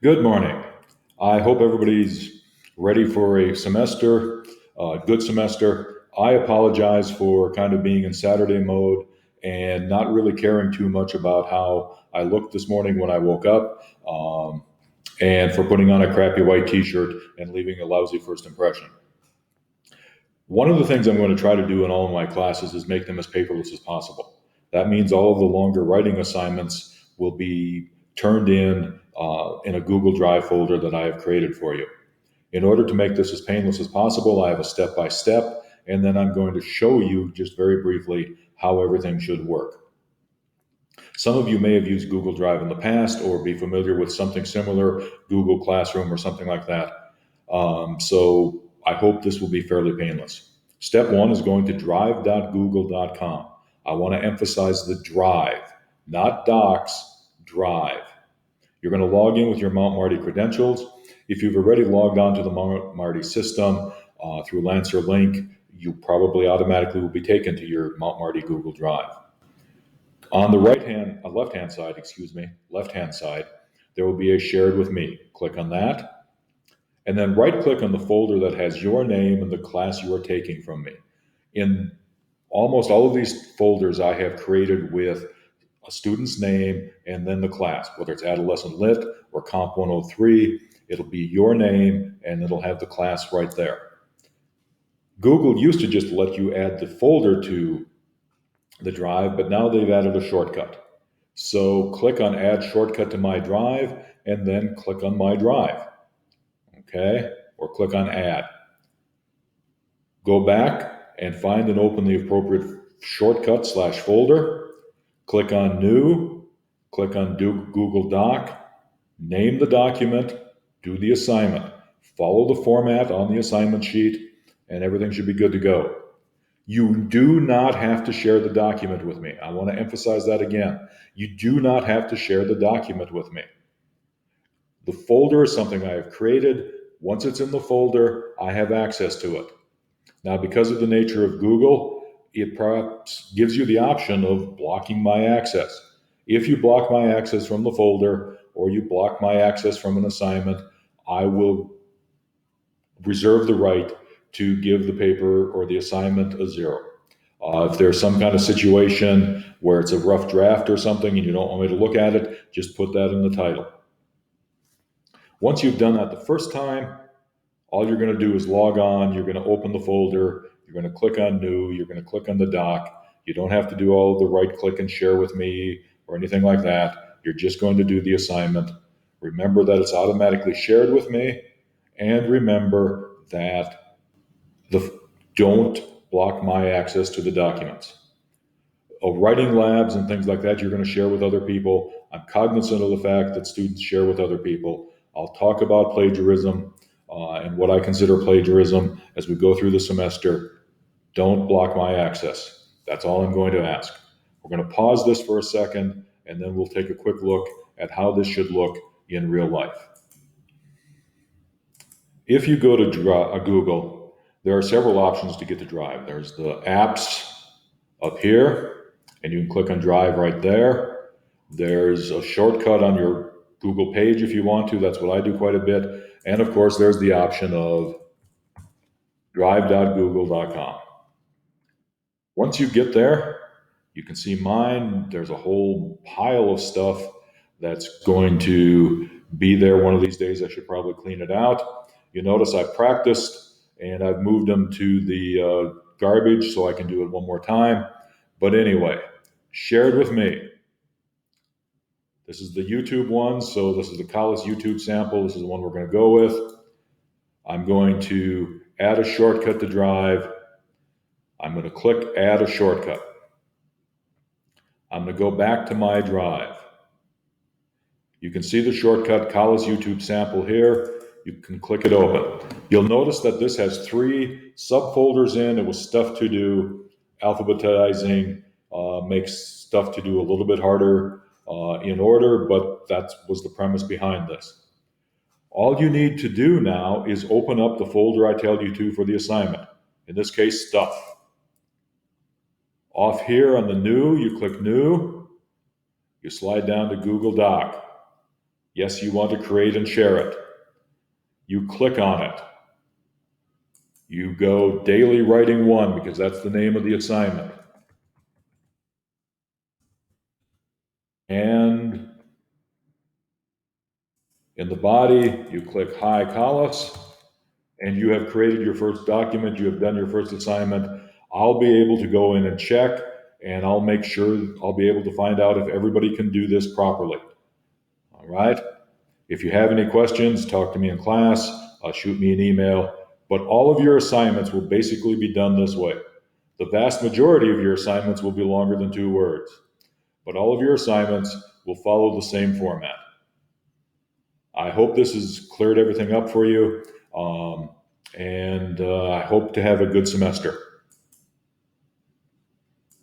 Good morning. I hope everybody's ready for a semester, a good semester. I apologize for kind of being in Saturday mode and not really caring too much about how I looked this morning when I woke up, and for putting on a crappy white t shirt and leaving a lousy first impression. One of the things I'm going to try to do in all of my classes is make them as paperless as possible. That means all of the longer writing assignments will be turned in a Google Drive folder that I have created for you. In order to make this as painless as possible, I have a step by step, and then I'm going to show you just very briefly how everything should work. Some of you may have used Google Drive in the past or be familiar with something similar, Google Classroom or something like that. So I hope this will be fairly painless. Step one is going to drive.google.com. I want to emphasize the drive, not docs, drive. You're going to log in with your Mount Marty credentials. If you've already logged on to the Mount Marty system through Lancer Link, you probably automatically will be taken to your Mount Marty Google Drive. On the left hand side, there will be a shared with me. Click on that, and then right click on the folder that has your name and the class you are taking from me. In almost all of these folders, I have created with a student's name and then the class, whether it's Adolescent Lit or Comp 103, it'll be your name and it'll have the class right there. Google used to just let you add the folder to the drive, but now they've added a shortcut. So click on Add Shortcut to My Drive and then click on My Drive, okay? Or click on Add. Go back and find and open the appropriate shortcut / folder. Click on New, click on Google Doc, name the document, do the assignment, follow the format on the assignment sheet, and everything should be good to go. You do not have to share the document with me. I want to emphasize that again. You do not have to share the document with me. The folder is something I have created. Once it's in the folder, I have access to it. Now, because of the nature of Google, it perhaps gives you the option of blocking my access. If you block my access from the folder or you block my access from an assignment, I will reserve the right to give the paper or the assignment a 0. If there's some kind of situation where it's a rough draft or something and you don't want me to look at it, just put that in the title. Once you've done that the first time, all you're going to do is log on, you're going to open the folder, you're going to click on New, you're going to click on the doc. You don't have to do all of the right click and share with me or anything like that. You're just going to do the assignment. Remember that it's automatically shared with me, and remember that don't block my access to the documents. Writing labs and things like that, you're going to share with other people. I'm cognizant of the fact that students share with other people. I'll talk about plagiarism and what I consider plagiarism as we go through the semester. Don't block my access. That's all I'm going to ask. We're going to pause this for a second, and then we'll take a quick look at how this should look in real life. If you go to Google, there are several options to get to Drive. There's the apps up here, and you can click on Drive right there. There's a shortcut on your Google page if you want to. That's what I do quite a bit. And of course, there's the option of drive.google.com. Once you get there, you can see mine. There's a whole pile of stuff that's going to be there one of these days. I should probably clean it out. You notice I practiced and I've moved them to the garbage so I can do it one more time. But anyway, shared with me. This is the YouTube one, so this is the Kallis YouTube sample. This is the one we're going to go with. I'm going to add a shortcut to Drive. I'm going to click Add a Shortcut. I'm going to go back to my Drive. You can see the shortcut Kallis YouTube sample here. You can click it open. You'll notice that this has 3 subfolders in. It was stuff to do. Alphabetizing makes stuff to do a little bit harder in order, but that was the premise behind this. All you need to do now is open up the folder I tell you to for the assignment. In this case, stuff. Off here on the New, you click New. You slide down to Google Doc. Yes, you want to create and share it. You click on it. You go daily writing 1 because that's the name of the assignment. And in the body, you click Hi Kallis, and you have created your first document. You have done your first assignment. I'll be able to go in and check, and I'll make sure I'll be able to find out if everybody can do this properly. All right? If you have any questions, talk to me in class, shoot me an email. But all of your assignments will basically be done this way. The vast majority of your assignments will be longer than 2 words, but all of your assignments will follow the same format. I hope this has cleared everything up for you, and I hope to have a good semester.